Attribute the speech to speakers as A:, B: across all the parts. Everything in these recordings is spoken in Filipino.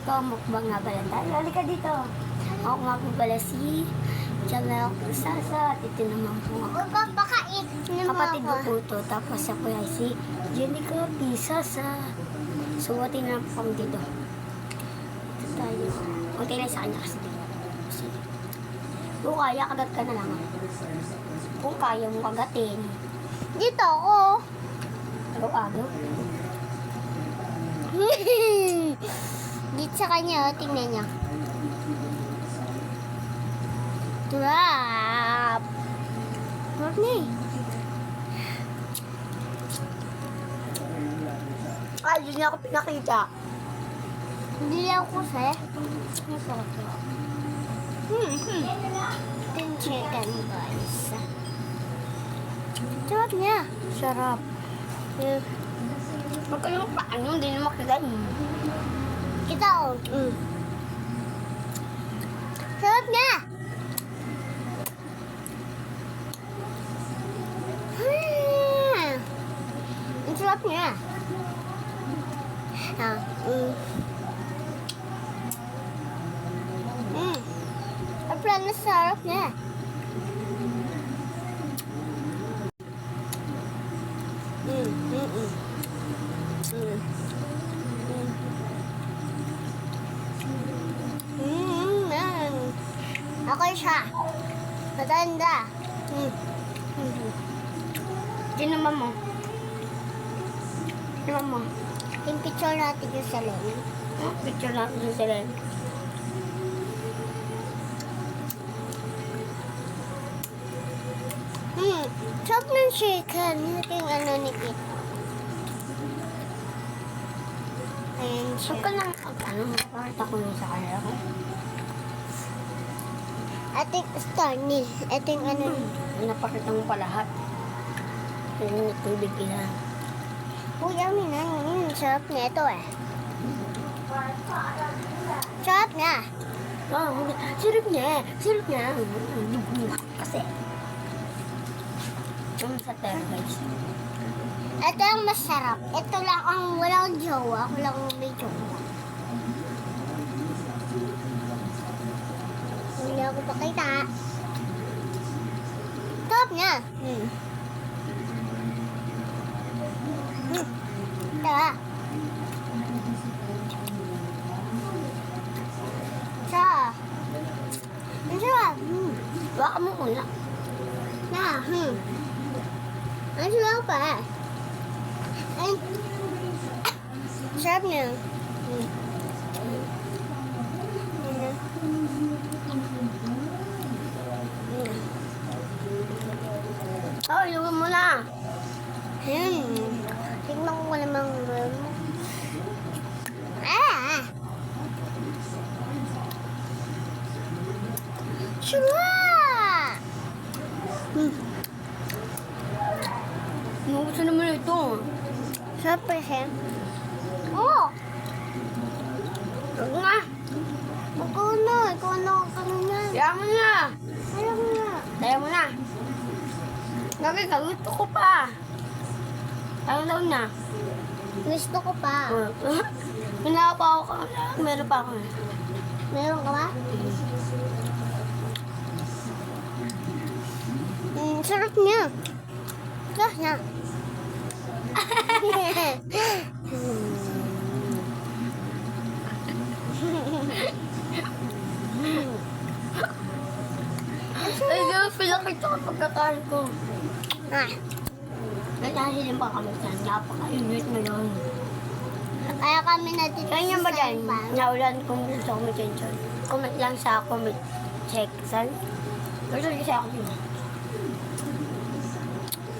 A: ko, mukbang nga pala tayo. Halika dito. Ako nga po pala si Jamel Sasa. At ito naman po ako.
B: Magpapakait naman
A: Kapatid ko
B: ako.
A: po to. Tapos ako ay si Jenica P. Sasa. Suwatin na po kami dito. Ito tayo. Kunti lang sa kanya kasi dito. Kung kaya, kagat ka na lang. Kung kaya mo kagatin.
B: Dito ako.
A: Agaw-agaw.
B: Dito sa kanya, tingnan niya. Trap. Trap na eh.
A: Ay, yun niya ako pinakita.
B: Hindi lang ako sir.
A: Masarap yun.
B: Ito yung chicken guys. Sarap niya.
A: Sarap. Huwag ka naman paano, hindi naman kagain.
B: Kita o. Sarap niya. Ang sarap niya. Ang sarap niya. Ako siya. Matanda.
A: Tinuman mo. Tinuman mo.
B: Yung picture natin yung sa lens.
A: Picture natin sa sila.
B: Sarap ng chicken. Ito yung ano ni Kit. Ayan siya.
A: Huwag ka lang, ano, makakita ko yun sa kanila ko.
B: Ito yung star ni. Ito yung ano ni.
A: Napakita mo pa lahat. Yung tubig ilan.
B: Uy, amin na. Sarap niya ito eh. Sarap niya.
A: Oh, sirip niya. Sirip niya. Kasi. Yung sa tera guys.
B: Ito yung masarap. Ito lang ang walang jowa. Walang may jowa. Hindi ako pakita. Sarap niya. Tara. Sarap. Ang sarap.
A: Baka mo una.
B: Na, ang sarap pa. Ay, sarap niya.
A: Oh, ilugan mo na.
B: Tingnan ko namang sarap!
A: Gusto naman ito.
B: Sarap pa siya. Oh!
A: Huwag nga.
B: Ikaw na. Ikaw na. Yan.
A: Kaya mo na.
B: Ayaw mo na.
A: Kaya mo na. Lagi ka, gusto ko pa. Ayaw daw na.
B: Gusto ko pa.
A: Hinawa pa ako. Meron pa ako.
B: Meron ka ba? Sarap niya. Sarap niya.
A: Ay, gawin pinakita ko pagkakain ko. Naghahilim pa kami sa napaka-init na yun.
B: Kaya kami natitip
A: Kaya ba dyan? Naulan kung gusto ko may attention. Comment lang sa comment section. Gusto kasi ako yun.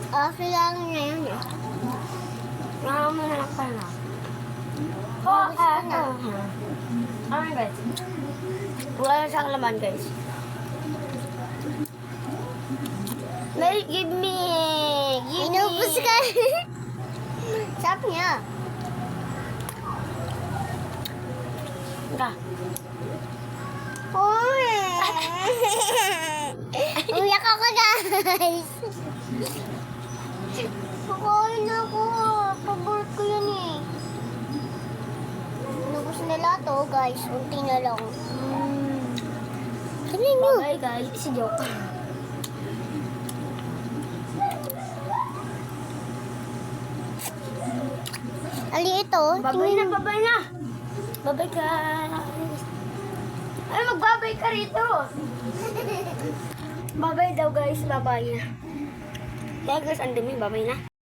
B: Okay lang niya yun eh.
A: Nakamanap ka na. Oh, ano? Ano guys? Wala siyang laman guys. Mary, give me! Give
B: Inubos
A: me!
B: ka. Sarap niya.
A: Ka.
B: Uy! Uyak ako guys. Pakain ako. Paborito ko yan eh. Ano Ubus na lahat oh, guys. Unti na lang. Tingnan nyo.
A: Bye guys, si joke.
B: Ali ito.
A: Babay na, babay na. Babay ka. Ay, magbabay ka rito. Babay daw guys, babay na. Kaya guys, ang dumi, babay na.